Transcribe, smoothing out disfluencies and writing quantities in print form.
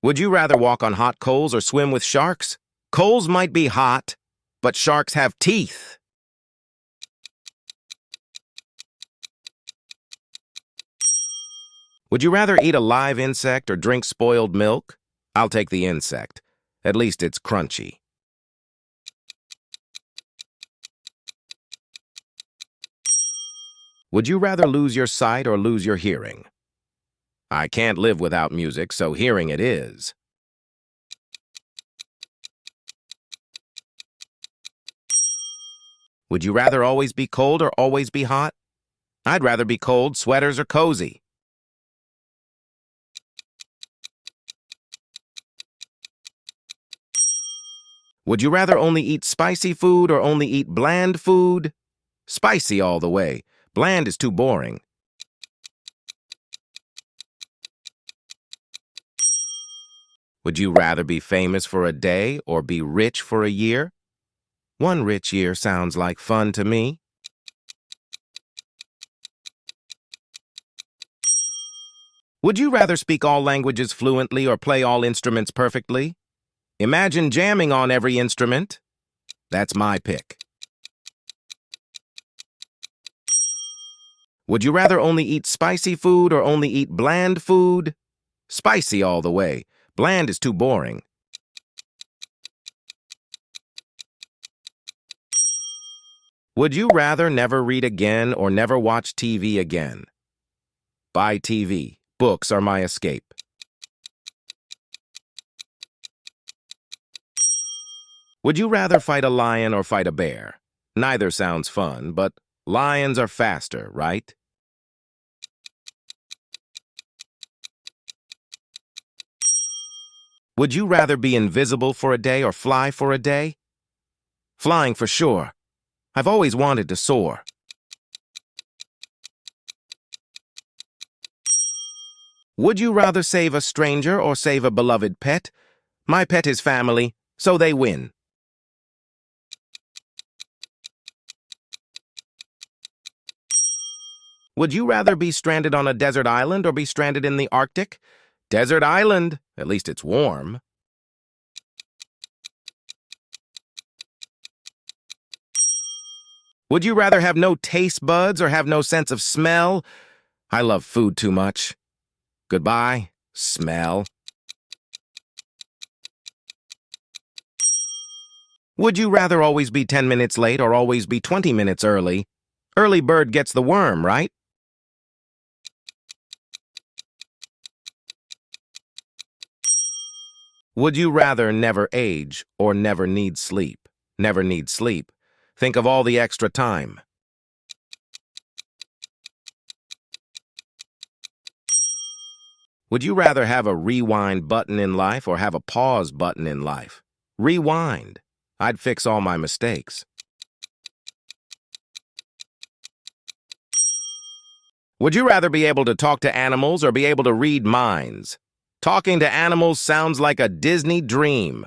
Would you rather walk on hot coals or swim with sharks? Coals might be hot, but sharks have teeth. Would you rather eat a live insect or drink spoiled milk? I'll take the insect. At least it's crunchy. Would you rather lose your sight or lose your hearing? I can't live without music, so hearing it is. Would you rather always be cold or always be hot? I'd rather be cold. Sweaters are cozy. Would you rather only eat spicy food or only eat bland food? Spicy all the way. Bland is too boring. Would you rather be famous for a day or be rich for a year? One rich year sounds like fun to me. Would you rather speak all languages fluently or play all instruments perfectly? Imagine jamming on every instrument. That's my pick. Would you rather only eat spicy food or only eat bland food? Spicy all the way. Bland is too boring. Would you rather never read again or never watch TV again? Buy TV. Books are my escape. Would you rather fight a lion or fight a bear? Neither sounds fun, but lions are faster, right? Would you rather be invisible for a day or fly for a day? Flying for sure. I've always wanted to soar. Would you rather save a stranger or save a beloved pet? My pet is family, so they win. Would you rather be stranded on a desert island or be stranded in the Arctic? Desert island, at least it's warm. Would you rather have no taste buds or have no sense of smell? I love food too much. Goodbye, smell. Would you rather always be 10 minutes late or always be 20 minutes early? Early bird gets the worm, right? Would you rather never age or never need sleep? Never need sleep. Think of all the extra time. Would you rather have a rewind button in life or have a pause button in life? Rewind. I'd fix all my mistakes. Would you rather be able to talk to animals or be able to read minds? Talking to animals sounds like a Disney dream.